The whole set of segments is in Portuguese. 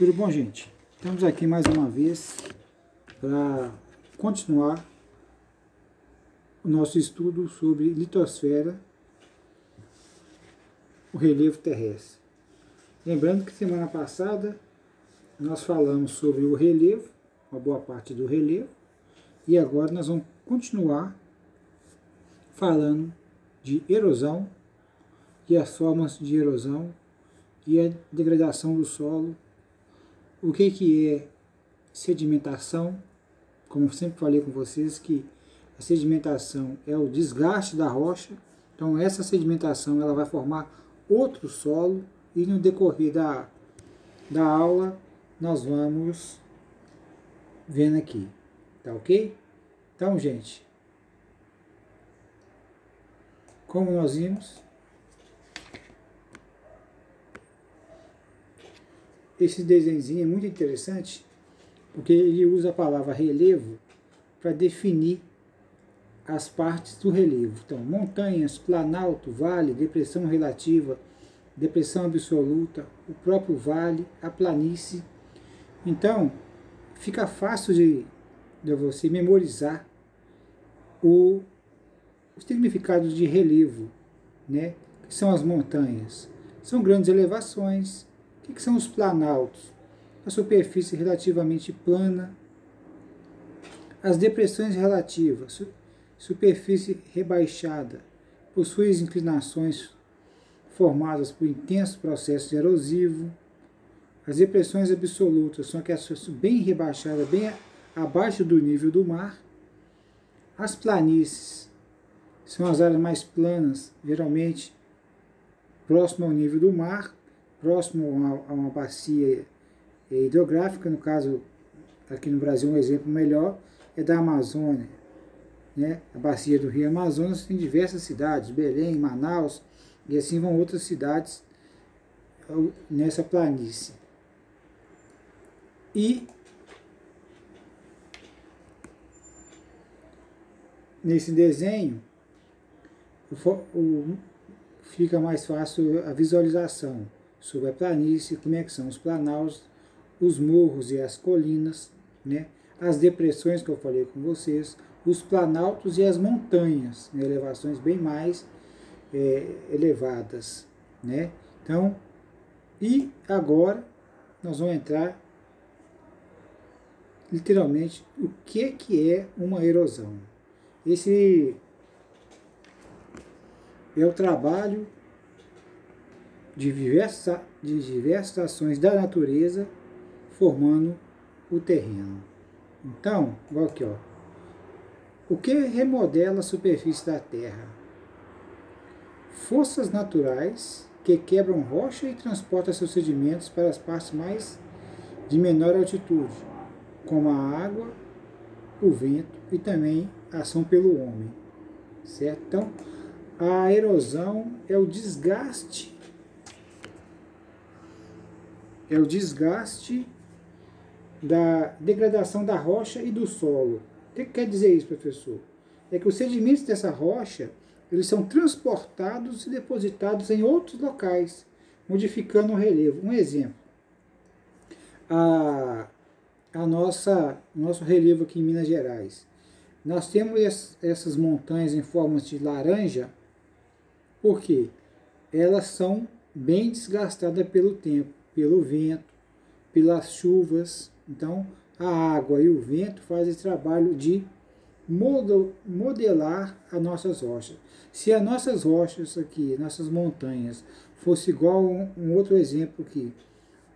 Tudo bom, gente? Estamos aqui mais uma vez para continuar o nosso estudo sobre litosfera, o relevo terrestre. Lembrando que semana passada nós falamos sobre o relevo, uma boa parte do relevo, e agora nós vamos continuar falando de erosão e as formas de erosão e a degradação do solo. O que é sedimentação? Como eu sempre falei com vocês, que a sedimentação é o desgaste da rocha. Então essa sedimentação ela vai formar outro solo e no decorrer da aula nós vamos vendo aqui, tá ok? Então, gente, como nós vimos, esse desenho é muito interessante porque ele usa a palavra relevo para definir as partes do relevo. Então, montanhas, planalto, vale, depressão relativa, depressão absoluta, o próprio vale, a planície. Então, fica fácil de você memorizar os significados de relevo, né? Que são as montanhas. São grandes elevações. O que são os planaltos? A superfície relativamente plana. As depressões relativas, superfície rebaixada, possui inclinações formadas por intenso processo erosivo. As depressões absolutas são aquelas bem rebaixadas, bem abaixo do nível do mar. As planícies são as áreas mais planas, geralmente próximo ao nível do mar, próximo a uma bacia hidrográfica. No caso, aqui no Brasil, um exemplo melhor é da Amazônia, né? A bacia do Rio Amazonas tem diversas cidades, Belém, Manaus, e assim vão outras cidades nessa planície. E nesse desenho fica mais fácil a visualização sobre a planície, como é que são os planaltos, os morros e as colinas, né? As depressões que eu falei com vocês, os planaltos e as montanhas, né? Elevações bem mais elevadas, né? Então, e agora nós vamos entrar literalmente o que é uma erosão. Esse é o trabalho de diversas ações da natureza formando o terreno. Então, igual aqui, ó. O que remodela a superfície da Terra? Forças naturais que quebram rocha e transportam seus sedimentos para as partes de menor altitude, como a água, o vento e também a ação pelo homem. Certo? Então, a erosão é o desgaste da degradação da rocha e do solo. O que quer dizer isso, professor? É que os sedimentos dessa rocha eles são transportados e depositados em outros locais, modificando o relevo. Um exemplo, nosso relevo aqui em Minas Gerais. Nós temos essas montanhas em formas de laranja, porque elas são bem desgastadas pelo tempo, pelo vento, pelas chuvas. Então, a água e o vento fazem esse trabalho de modelar as nossas rochas. Se as nossas rochas aqui, nossas montanhas, fosse igual um outro exemplo aqui,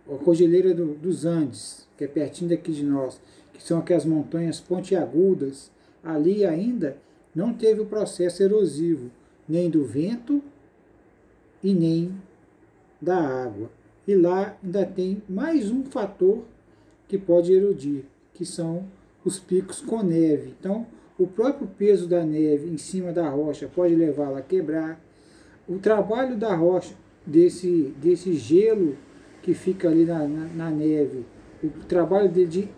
a Cordilheira dos Andes, que é pertinho daqui de nós, que são aquelas montanhas pontiagudas, ali ainda não teve o processo erosivo, nem do vento e nem da água. E lá ainda tem mais um fator que pode erodir, que são os picos com neve. Então, o próprio peso da neve em cima da rocha pode levá-la a quebrar. O trabalho da rocha, desse gelo que fica ali na neve, o trabalho de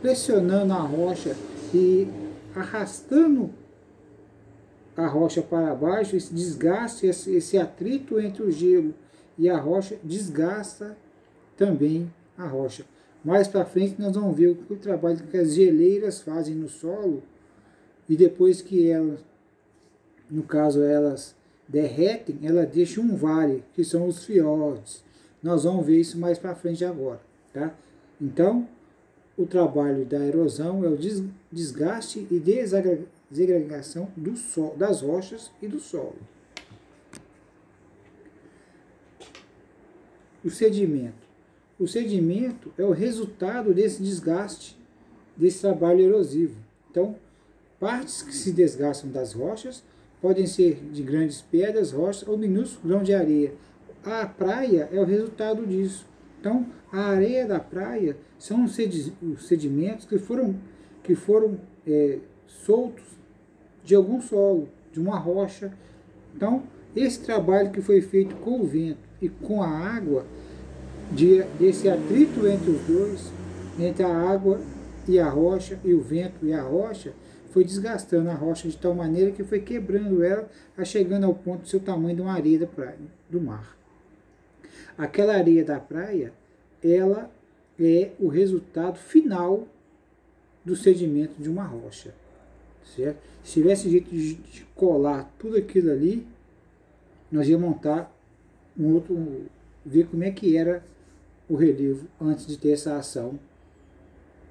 pressionando a rocha e arrastando a rocha para baixo, esse desgaste, esse atrito entre o gelo e a rocha desgasta também a rocha. Mais para frente nós vamos ver o trabalho que as geleiras fazem no solo, e depois que elas, no caso elas derretem, ela deixa um vale, que são os fiordes. Nós vamos ver isso mais para frente agora, tá? Então, o trabalho da erosão é o desgaste e desagregação do solo, das rochas e do solo. O sedimento. O sedimento é o resultado desse desgaste, desse trabalho erosivo. Então, partes que se desgastam das rochas podem ser de grandes pedras, rochas ou minúsculos grãos de areia. A praia é o resultado disso. Então, a areia da praia são os sedimentos que foram soltos de algum solo, de uma rocha. Então, esse trabalho que foi feito com o vento e com a água, desse atrito entre os dois, entre a água e a rocha, e o vento e a rocha, foi desgastando a rocha de tal maneira que foi quebrando ela, chegando ao ponto do seu tamanho de uma areia da praia, do mar. Aquela areia da praia, ela é o resultado final do sedimento de uma rocha, certo? Se tivesse jeito de colar tudo aquilo ali, nós íamos montar ver como é que era o relevo antes de ter essa ação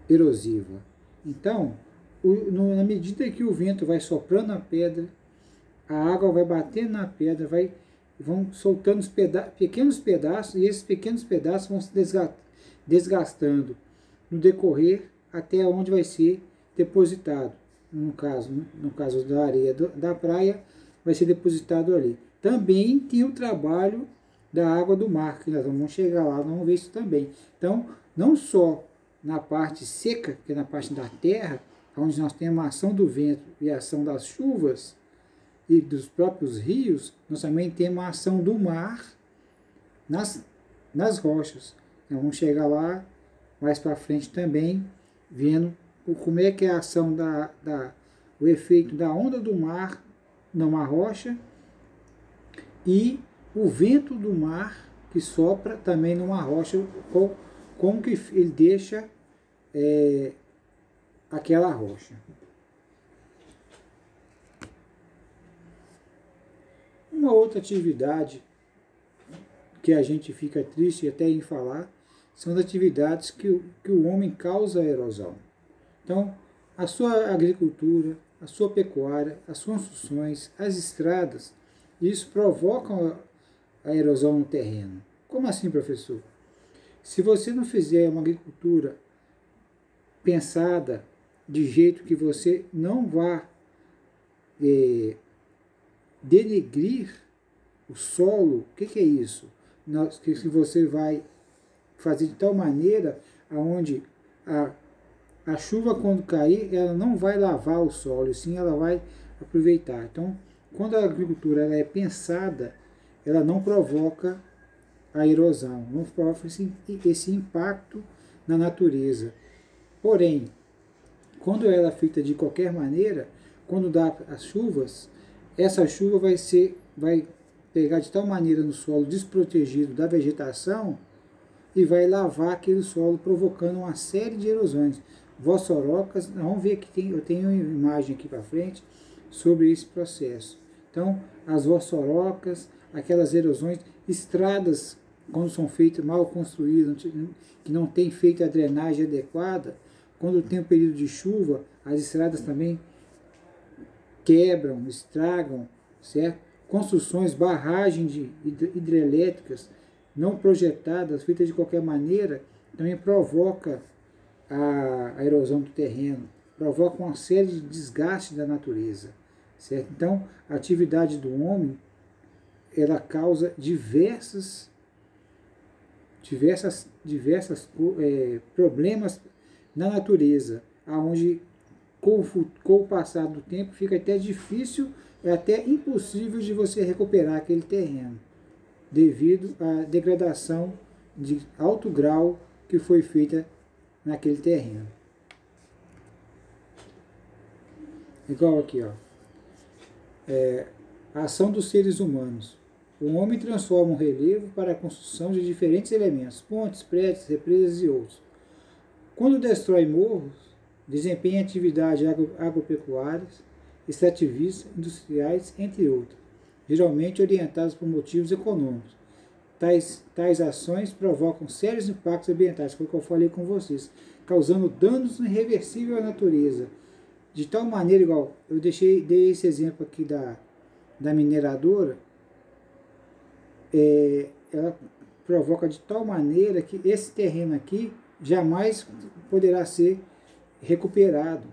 erosiva. Então, na medida que o vento vai soprando a pedra, a água vai batendo na pedra, vão soltando pequenos pedaços, e esses pequenos pedaços vão se desgastando no decorrer até onde vai ser depositado. No caso da areia da praia, vai ser depositado ali. Também tem o trabalho da água do mar, que nós vamos chegar lá, vamos ver isso também. Então, não só na parte seca, que é na parte da terra, onde nós temos a ação do vento e a ação das chuvas e dos próprios rios, nós também temos a ação do mar nas rochas. Então, vamos chegar lá mais para frente também, vendo como é que é a ação o efeito da onda do mar numa rocha e o vento do mar que sopra também numa rocha, como que ele deixa aquela rocha. Uma outra atividade que a gente fica triste até em falar são as atividades que o homem causa a erosão. Então, a sua agricultura, a sua pecuária, as suas construções, as estradas, isso provoca a erosão no terreno. Como assim, professor? Se você não fizer uma agricultura pensada de jeito que você não vá denegrir o solo, o que é isso? Que você vai fazer de tal maneira aonde a chuva, quando cair, ela não vai lavar o solo, sim ela vai aproveitar. Então, quando a agricultura ela é pensada, ela não provoca a erosão, não provoca esse impacto na natureza. Porém, quando ela é feita de qualquer maneira, quando dá as chuvas, essa chuva vai pegar de tal maneira no solo desprotegido da vegetação e vai lavar aquele solo, provocando uma série de erosões. Vossorocas, vamos ver que eu tenho uma imagem aqui para frente sobre esse processo. Então, as vossorocas, aquelas erosões, estradas, quando são feitas mal construídas, que não tem feito a drenagem adequada, quando tem um período de chuva, as estradas também quebram, estragam, certo? Construções, barragens hidrelétricas não projetadas, feitas de qualquer maneira, também provoca a erosão do terreno, provoca uma série de desgastes da natureza, certo? Então, a atividade do homem, ela causa diversos problemas na natureza, aonde com o passar do tempo fica até difícil, é até impossível de você recuperar aquele terreno, devido à degradação de alto grau que foi feita naquele terreno. Igual aqui, ó. A ação dos seres humanos. O homem transforma o relevo para a construção de diferentes elementos, pontes, prédios, represas e outros. Quando destrói morros, desempenha atividades agropecuárias, extrativistas, industriais, entre outros, geralmente orientadas por motivos econômicos. Tais ações provocam sérios impactos ambientais, foi o que eu falei com vocês, causando danos irreversíveis à natureza. De tal maneira, igual eu dei esse exemplo aqui da mineradora, ela provoca de tal maneira que esse terreno aqui jamais poderá ser recuperado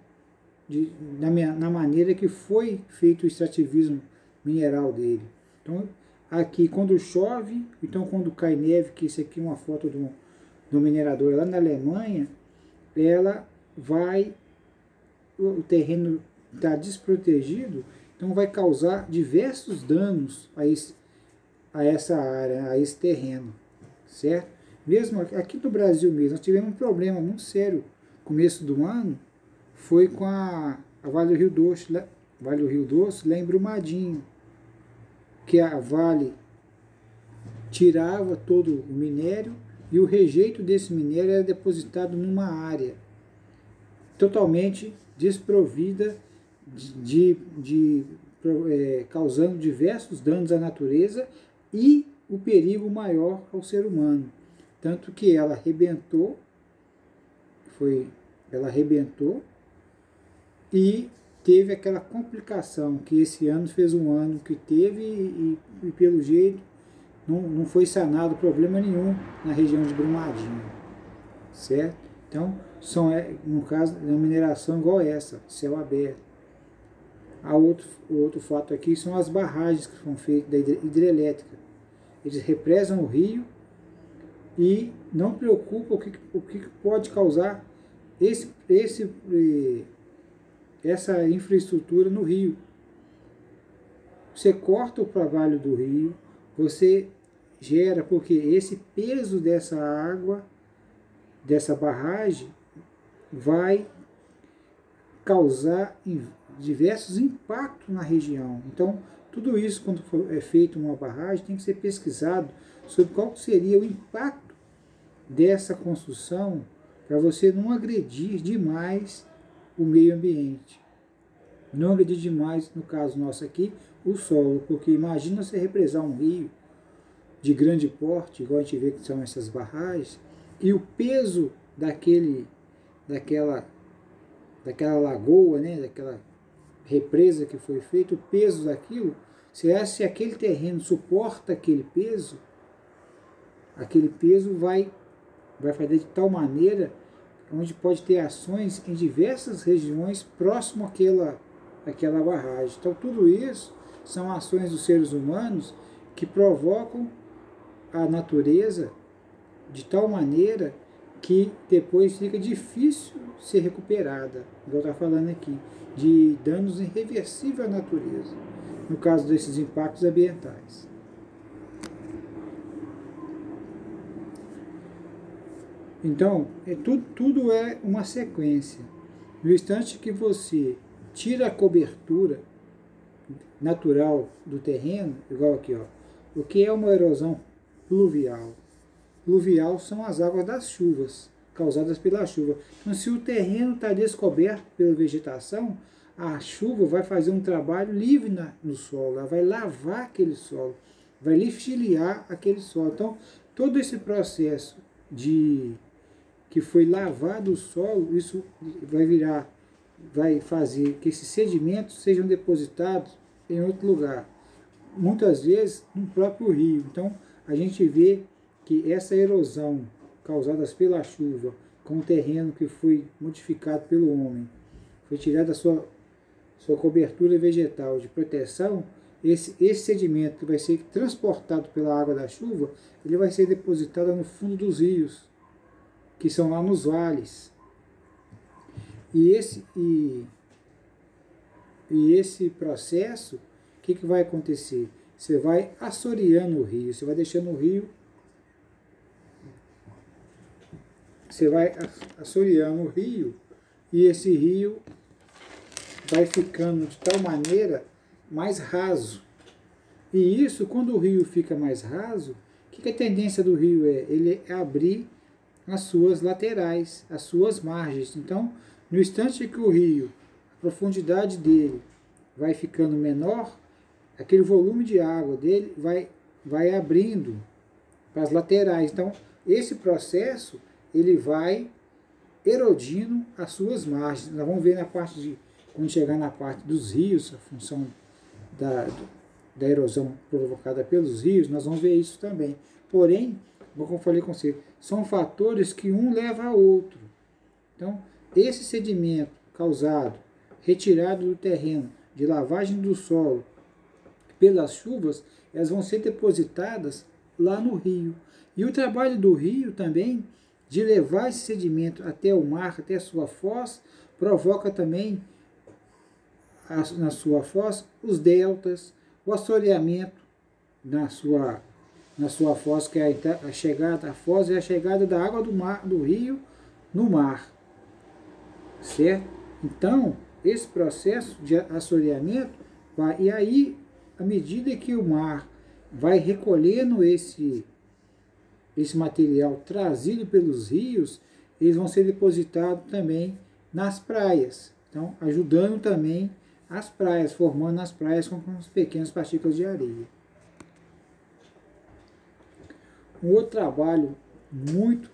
na maneira que foi feito o extrativismo mineral dele. Então, aqui quando chove, então quando cai neve, que isso aqui é uma foto do minerador lá na Alemanha, o terreno está desprotegido, então vai causar diversos danos a essa área, a esse terreno, certo? Mesmo aqui no Brasil mesmo, nós tivemos um problema muito sério no começo do ano, foi com a Vale do Rio Doce, lá em Brumadinho, que a Vale tirava todo o minério e o rejeito desse minério era depositado numa área totalmente desprovida, causando diversos danos à natureza e o perigo maior ao ser humano. Tanto que ela arrebentou e teve aquela complicação que esse ano fez um ano que teve e pelo jeito não foi sanado problema nenhum na região de Brumadinho, certo? Então, no caso, uma mineração igual essa, céu aberto. O outro fato aqui são as barragens que foram feitas da hidrelétrica. Eles represam o rio e não preocupam o que pode causar essa infraestrutura no rio. Você corta o trabalho do rio, você gera, porque esse peso dessa água, dessa barragem, vai causar diversos impactos na região. Então, tudo isso, quando é feito uma barragem, tem que ser pesquisado sobre qual seria o impacto dessa construção para você não agredir demais o meio ambiente. Não agredir demais, no caso nosso aqui, o solo, porque imagina você represar um rio de grande porte, igual a gente vê que são essas barragens, e o peso daquela lagoa, né, daquela represa que foi feita, o peso daquilo, se aquele terreno suporta aquele peso vai fazer de tal maneira onde pode ter ações em diversas regiões próximo àquela barragem. Então tudo isso são ações dos seres humanos que provocam a natureza de tal maneira que depois fica difícil ser recuperada, igual eu estava falando aqui, de danos irreversíveis à natureza, no caso desses impactos ambientais. Então, tudo é uma sequência. No instante que você tira a cobertura natural do terreno, igual aqui, ó, o que é uma erosão pluvial? Pluvial são as águas das chuvas, causadas pela chuva. Então, se o terreno está descoberto pela vegetação, a chuva vai fazer um trabalho livre no solo, ela vai lavar aquele solo, vai lixiviar aquele solo. Então, todo esse processo que foi lavado o solo, isso vai fazer que esses sedimentos sejam depositados em outro lugar, muitas vezes no próprio rio. Então, a gente vê que essa erosão causada pela chuva, com o terreno que foi modificado pelo homem, foi tirada a sua cobertura vegetal de proteção, esse sedimento que vai ser transportado pela água da chuva, ele vai ser depositado no fundo dos rios, que são lá nos vales. E esse processo, o que vai acontecer? Você vai assoreando o rio, você vai deixando o rio, e esse rio vai ficando de tal maneira mais raso. E isso, quando o rio fica mais raso, o que a tendência do rio é? Ele é abrir as suas laterais, as suas margens. Então, no instante que o rio, a profundidade dele vai ficando menor, aquele volume de água dele vai abrindo para as laterais. Então, esse processo, ele vai erodindo as suas margens. Nós vamos ver na parte de, quando chegar na parte dos rios, a função da erosão provocada pelos rios, nós vamos ver isso também. Porém, como eu falei com você, são fatores que um leva ao outro. Então, esse sedimento causado, retirado do terreno, de lavagem do solo, pelas chuvas, elas vão ser depositadas lá no rio. E o trabalho do rio também, de levar esse sedimento até o mar, até a sua foz, provoca também na sua foz os deltas, o assoreamento na sua foz, que é a chegada, a foz é a chegada da água do rio no mar, certo? Então, esse processo de assoreamento vai, e aí, à medida que o mar vai recolhendo esse material trazido pelos rios, eles vão ser depositados também nas praias. Então, ajudando também as praias, formando as praias com as pequenas partículas de areia. Um outro trabalho muito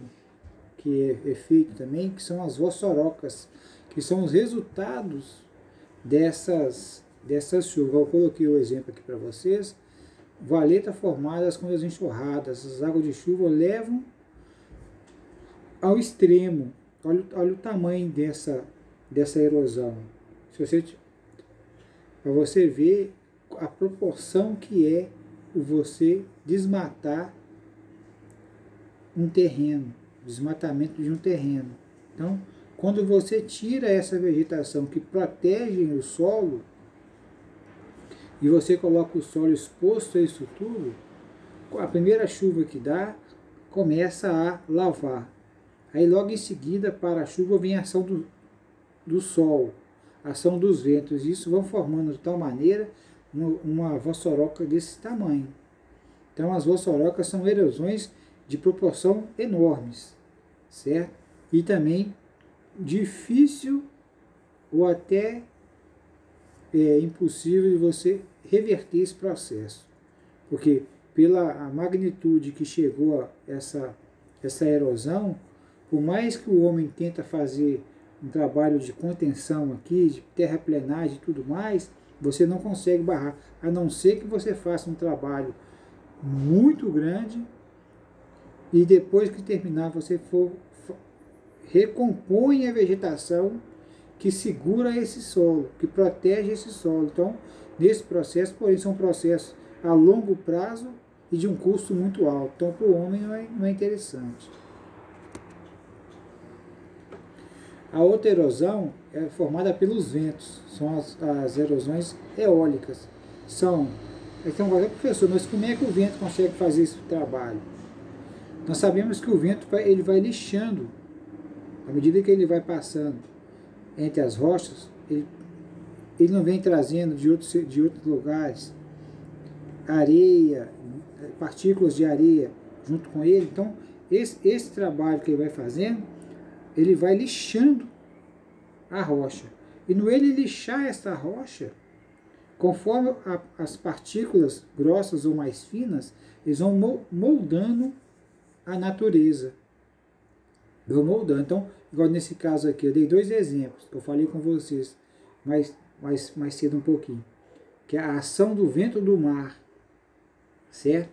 que é feito também, que são as vossorocas, que são os resultados dessas chuvas. Eu coloquei o exemplo aqui para vocês. Valetas formadas com as enxurradas, as águas de chuva levam ao extremo. Olha o tamanho dessa erosão. Para você ver a proporção que é você desmatar um terreno, desmatamento de um terreno. Então, quando você tira essa vegetação que protege o solo, e você coloca o solo exposto a isso tudo, a primeira chuva que dá, começa a lavar. Aí logo em seguida, para a chuva, vem a ação do sol, a ação dos ventos. Isso vão formando de tal maneira uma vossoroca desse tamanho. Então as vossorocas são erosões de proporção enormes, certo? E também difícil ou até impossível de você reverter esse processo, porque pela magnitude que chegou a essa erosão, por mais que o homem tenta fazer um trabalho de contenção aqui, de terraplenagem e tudo mais, você não consegue barrar, a não ser que você faça um trabalho muito grande e depois que terminar você recompõe a vegetação que segura esse solo, que protege esse solo. Então, nesse processo, porém, são processos a longo prazo e de um custo muito alto. Então, para o homem não é interessante. A outra erosão é formada pelos ventos, são as erosões eólicas. Então, professor, mas como é que o vento consegue fazer esse trabalho? Nós sabemos que o vento ele vai lixando, à medida que ele vai passando entre as rochas, ele não vem trazendo de outros lugares areia, partículas de areia junto com ele. Então, esse trabalho que ele vai fazendo, ele vai lixando a rocha. E no ele lixar essa rocha, conforme as partículas grossas ou mais finas, eles vão moldando a natureza. Vão moldando. Então, igual nesse caso aqui, eu dei 2 exemplos. Eu falei com vocês mais cedo um pouquinho. Que é a ação do vento do mar, certo?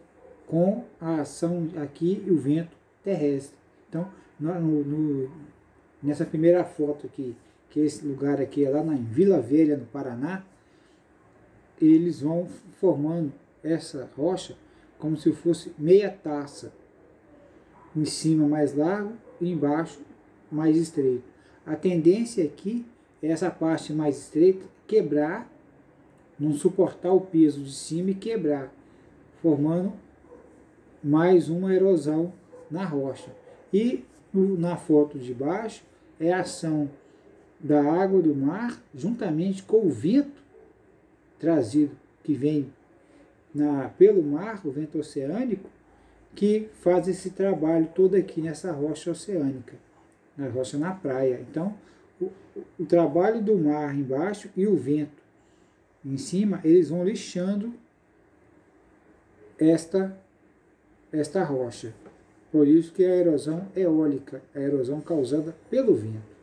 Com a ação aqui e o vento terrestre. Então, nessa primeira foto aqui, que esse lugar aqui é lá em Vila Velha, no Paraná, eles vão formando essa rocha como se fosse meia taça. Em cima mais largo e embaixo mais estreito. A tendência aqui é essa parte mais estreita quebrar, não suportar o peso de cima e quebrar, formando mais uma erosão na rocha. E na foto de baixo é a ação da água do mar juntamente com o vento trazido, que vem pelo mar, o vento oceânico, que faz esse trabalho todo aqui nessa rocha oceânica, na rocha na praia. Então, o trabalho do mar embaixo e o vento em cima, eles vão lixando esta rocha. Por isso que a erosão eólica, a erosão causada pelo vento.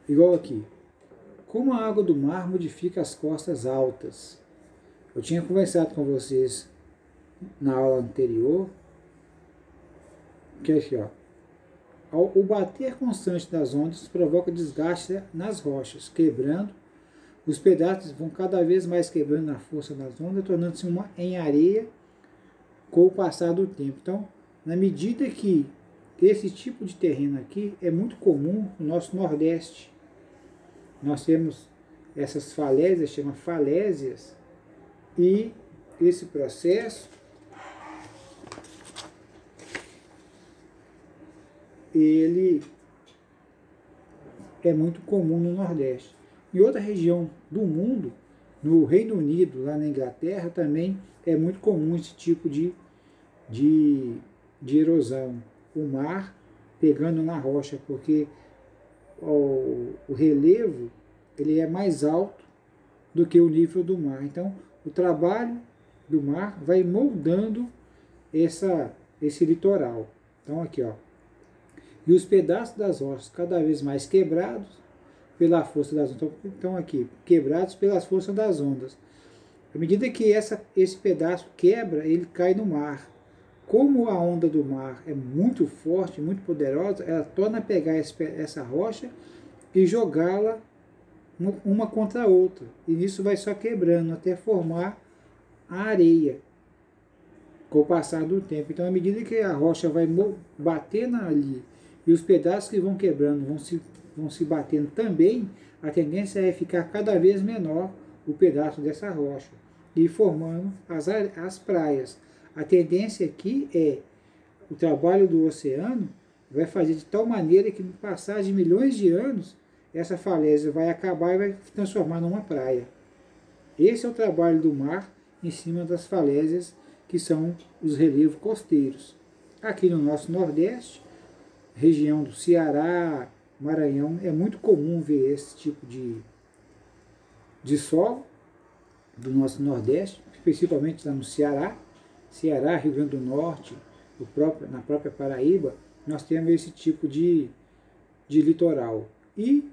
Igual aqui. Como a água do mar modifica as costas altas? Eu tinha conversado com vocês na aula anterior, que é aqui, ó. O bater constante das ondas provoca desgaste nas rochas, quebrando. Os pedaços vão cada vez mais quebrando na força das ondas, tornando-se em areia com o passar do tempo. Então, na medida que esse tipo de terreno aqui é muito comum no nosso Nordeste, nós temos essas falésias, chama falésias, e esse processo ele é muito comum no Nordeste. Em outra região do mundo, no Reino Unido, lá na Inglaterra, também é muito comum esse tipo de erosão. O mar pegando na rocha, porque o relevo ele é mais alto do que o nível do mar. Então, o trabalho do mar vai moldando esse litoral. Então, aqui, ó. E os pedaços das rochas cada vez mais quebrados pela força das ondas. Então, aqui, quebrados pelas forças das ondas. À medida que esse pedaço quebra, ele cai no mar. Como a onda do mar é muito forte, muito poderosa, ela torna a pegar essa rocha e jogá-la uma contra a outra. E nisso vai só quebrando até formar a areia com o passar do tempo. Então, à medida que a rocha vai batendo ali e os pedaços que vão quebrando vão se batendo também, a tendência é ficar cada vez menor o pedaço dessa rocha e formando as praias. A tendência aqui é o trabalho do oceano vai fazer de tal maneira que no passar de milhões de anos essa falésia vai acabar e vai se transformar numa praia. Esse é o trabalho do mar em cima das falésias, que são os relevos costeiros. Aqui no nosso Nordeste, região do Ceará, Maranhão, é muito comum ver esse tipo de solo do nosso Nordeste, principalmente lá no Ceará, Rio Grande do Norte, na própria Paraíba, nós temos esse tipo de litoral. E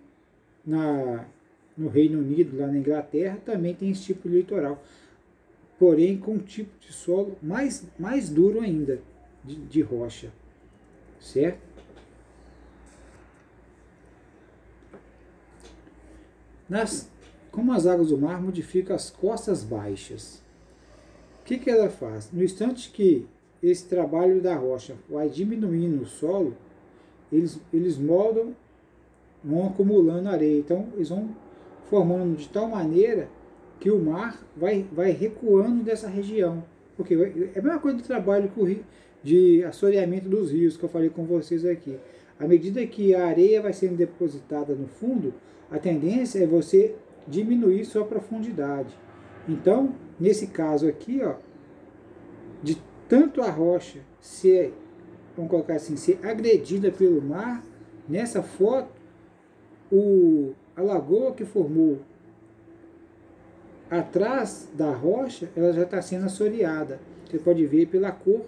no Reino Unido, lá na Inglaterra, também tem esse tipo de litoral, porém com um tipo de solo mais duro ainda, de rocha, certo? Como as águas do mar modificam as costas baixas. O que ela faz? No instante que esse trabalho da rocha vai diminuindo o solo, eles moldam, vão acumulando areia. Então, eles vão formando de tal maneira que o mar vai recuando dessa região. Porque é a mesma coisa do trabalho de assoreamento dos rios que eu falei com vocês aqui. À medida que a areia vai sendo depositada no fundo, a tendência é você diminuir sua profundidade. Então, nesse caso aqui, ó, de tanto a rocha ser, vamos colocar assim, ser agredida pelo mar, nessa foto, a lagoa que formou atrás da rocha, ela já está sendo assoreada. Você pode ver pela cor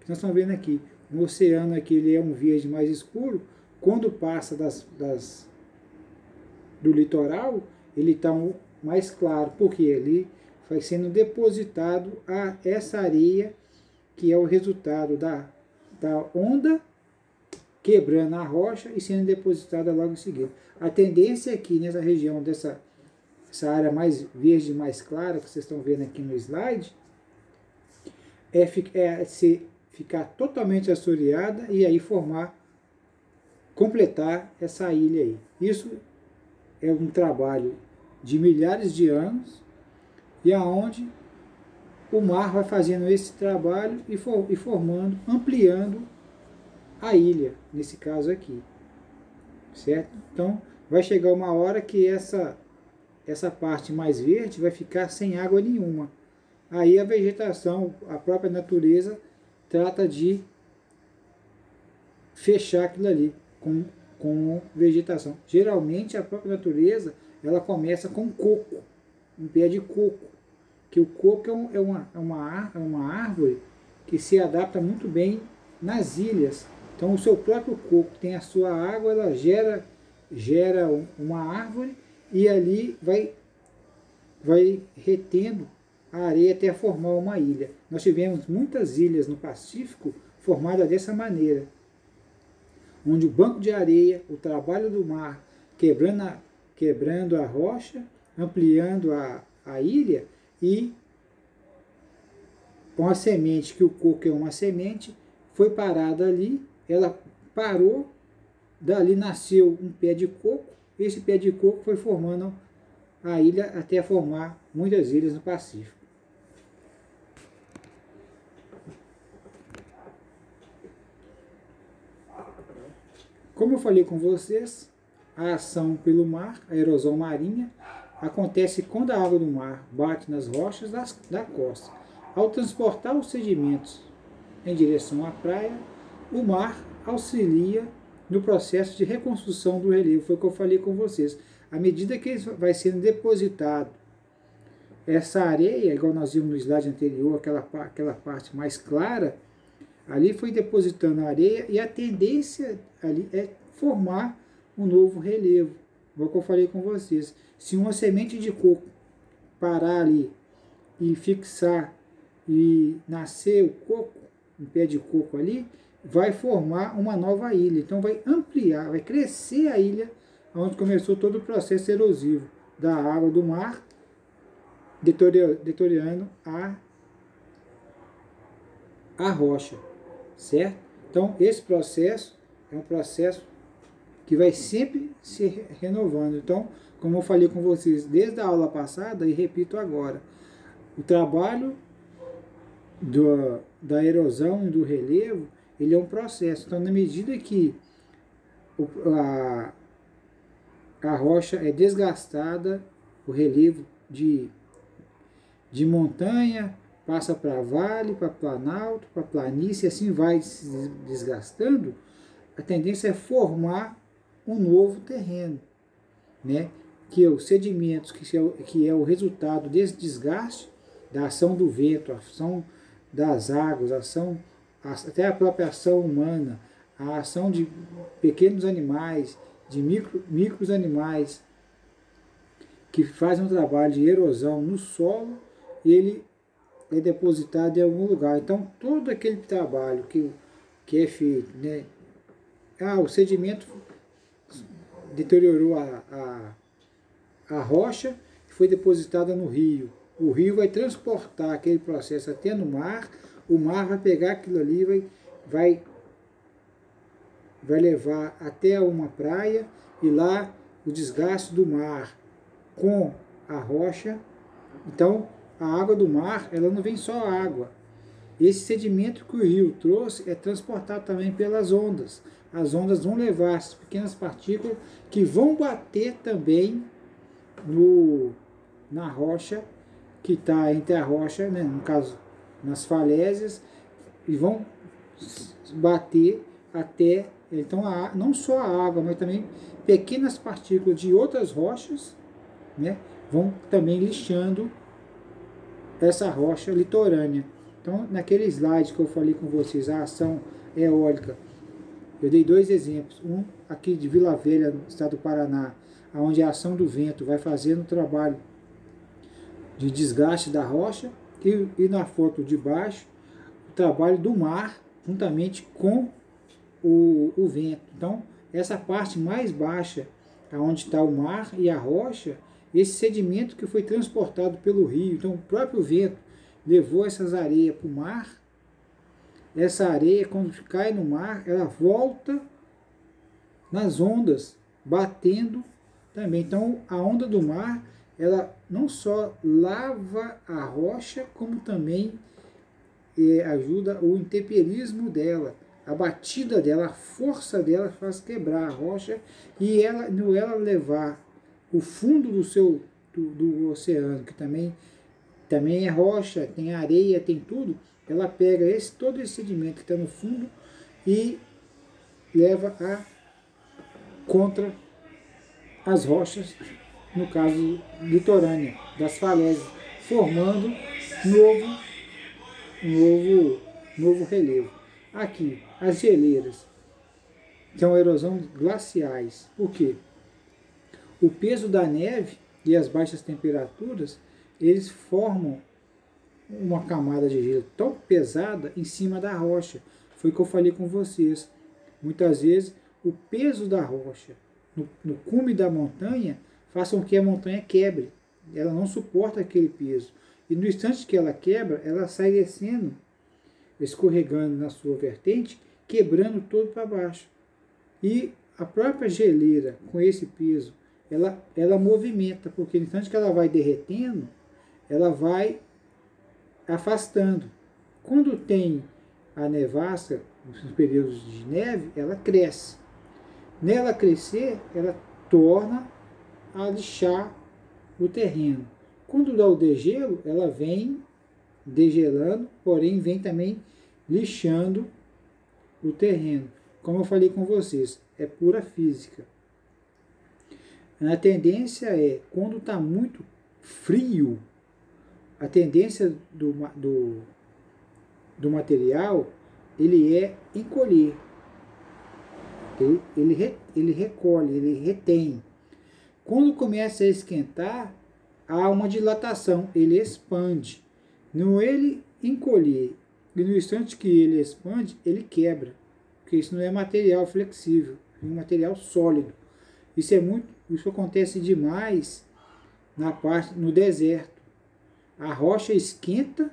que nós estamos vendo aqui. No oceano aqui ele é um verde mais escuro, quando passa do litoral, ele está mais claro, porque ele vai sendo depositado essa areia, que é o resultado da onda quebrando a rocha e sendo depositada logo em seguida. A tendência aqui nessa região essa área mais verde, mais clara, que vocês estão vendo aqui no slide, é ficar totalmente assoreada e aí completar essa ilha aí. Isso é um trabalho de milhares de anos, e aonde o mar vai fazendo esse trabalho e formando, ampliando a ilha, nesse caso aqui, certo? Então, vai chegar uma hora que essa parte mais verde vai ficar sem água nenhuma. Aí a vegetação, a própria natureza, trata de fechar aquilo ali com vegetação. Geralmente a própria natureza, ela começa com coco, um pé de coco, que o coco é uma árvore que se adapta muito bem nas ilhas. Então o seu próprio coco tem a sua água, ela gera uma árvore e ali vai retendo a areia até formar uma ilha. Nós tivemos muitas ilhas no Pacífico formadas dessa maneira, onde o banco de areia, o trabalho do mar, quebrando a rocha, ampliando a ilha, e com a semente, que o coco é uma semente, foi parada ali, ela parou, dali nasceu um pé de coco, esse pé de coco foi formando a ilha até formar muitas ilhas no Pacífico. Como eu falei com vocês, a ação pelo mar, a erosão marinha, acontece quando a água do mar bate nas rochas da costa. Ao transportar os sedimentos em direção à praia, o mar auxilia no processo de reconstrução do relevo. Foi o que eu falei com vocês. À medida que vai sendo depositado essa areia, igual nós vimos no slide anterior, aquela parte mais clara, ali foi depositando a areia e a tendência ali é formar um novo relevo. Igual que eu falei com vocês. Se uma semente de coco parar ali e fixar e nascer o coco, um pé de coco ali, vai formar uma nova ilha. Então vai ampliar, vai crescer a ilha onde começou todo o processo erosivo da água do mar, deteriorando a rocha, certo? Então esse processo é um processo que vai sempre se renovando. Então, como eu falei com vocês desde a aula passada e repito agora, o trabalho da erosão e do relevo, ele é um processo. Então, na medida que a rocha é desgastada, o relevo de montanha passa para vale, para planalto, para planície, assim vai se desgastando, a tendência é formar um novo terreno, né? Que é os sedimentos, que é o resultado desse desgaste, da ação do vento, a ação das águas, até a própria ação humana, a ação de pequenos animais, de micros animais, que fazem um trabalho de erosão no solo, ele é depositado em algum lugar. Então, todo aquele trabalho que é feito, né? O sedimento deteriorou a rocha, foi depositada no rio. O rio vai transportar aquele processo até no mar, o mar vai pegar aquilo ali, vai levar até uma praia, e lá o desgaste do mar com a rocha. Então, a água do mar, ela não vem só água. Esse sedimento que o rio trouxe é transportado também pelas ondas. As ondas vão levar essas pequenas partículas que vão bater também na rocha, que está entre a rocha, né, no caso, nas falésias, e vão bater até, então, não só a água, mas também pequenas partículas de outras rochas, né, vão também lixando essa rocha litorânea. Então, naquele slide que eu falei com vocês, a ação eólica, eu dei dois exemplos. Um aqui de Vila Velha, no estado do Paraná, onde a ação do vento vai fazendo o trabalho de desgaste da rocha, e na foto de baixo, o trabalho do mar, juntamente com o vento. Então, essa parte mais baixa, onde está o mar e a rocha, esse sedimento que foi transportado pelo rio, então o próprio vento levou essas areias para o mar. Essa areia, quando cai no mar, ela volta nas ondas, batendo também. Então, a onda do mar, ela não só lava a rocha, como também ajuda o intemperismo dela, a batida dela, a força dela faz quebrar a rocha, e ela levar o fundo do do oceano, que também é rocha, tem areia, tem tudo, ela pega todo esse sedimento que está no fundo e leva contra as rochas, no caso litorânea, das falésias, formando novo relevo. Aqui, as geleiras são erosão glaciais. Por quê? O peso da neve e as baixas temperaturas, eles formam uma camada de gelo tão pesada em cima da rocha. Foi o que eu falei com vocês. Muitas vezes, o peso da rocha no cume da montanha faz com que a montanha quebre. Ela não suporta aquele peso. E no instante que ela quebra, ela sai descendo, escorregando na sua vertente, quebrando todo para baixo. E a própria geleira, com esse peso, ela movimenta, porque no instante que ela vai derretendo, ela vai afastando. Quando tem a nevasca, nos períodos de neve, ela cresce. Nela crescer, ela torna a lixar o terreno. Quando dá o degelo, ela vem degelando, porém vem também lixando o terreno. Como eu falei com vocês, é pura física. A tendência é, quando está muito frio, a tendência do material, ele é encolher. Ele recolhe, ele retém. Quando começa a esquentar, há uma dilatação, ele expande. No ele encolher, e no instante que ele expande, ele quebra. Porque isso não é material flexível, é um material sólido. Isso acontece demais no deserto. A rocha esquenta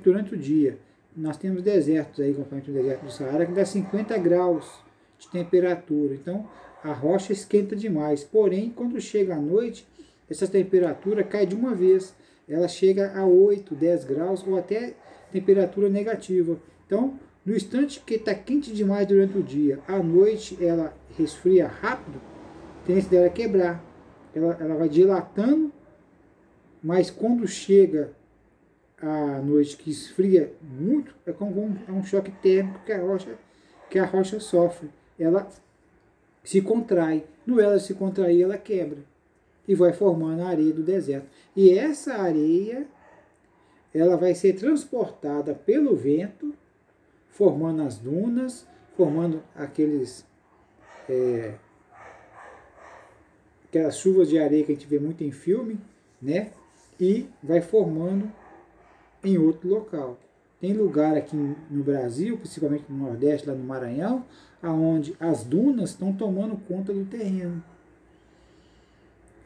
durante o dia. Nós temos desertos aí, como o deserto do Saara, que dá 50 graus de temperatura. Então, a rocha esquenta demais. Porém, quando chega à noite, essa temperatura cai de uma vez. Ela chega a 8, 10 graus ou até temperatura negativa. Então, no instante que está quente demais durante o dia, à noite ela resfria rápido, a tendência dela é quebrar. Ela vai dilatando, mas quando chega à noite que esfria muito, é como um choque térmico que a rocha sofre. Ela se contrai. No ela se contrair, ela quebra. E vai formando a areia do deserto. E essa areia, ela vai ser transportada pelo vento, formando as dunas, formando aquelas chuvas de areia que a gente vê muito em filme, né? E vai formando em outro local. Tem lugar aqui no Brasil, principalmente no Nordeste, lá no Maranhão, aonde as dunas estão tomando conta do terreno.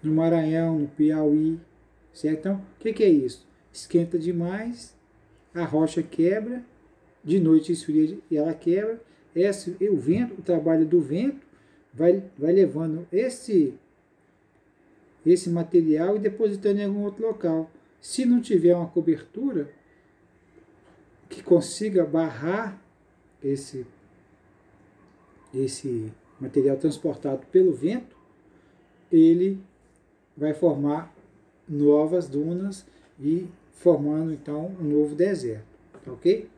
No Maranhão, no Piauí, certo? Então, o que é isso? Esquenta demais, a rocha quebra, de noite esfria e ela quebra. O trabalho do vento vai levando esse material e depositando em algum outro local. Se não tiver uma cobertura que consiga barrar esse material transportado pelo vento, ele vai formar novas dunas e formando então um novo deserto, tá ok?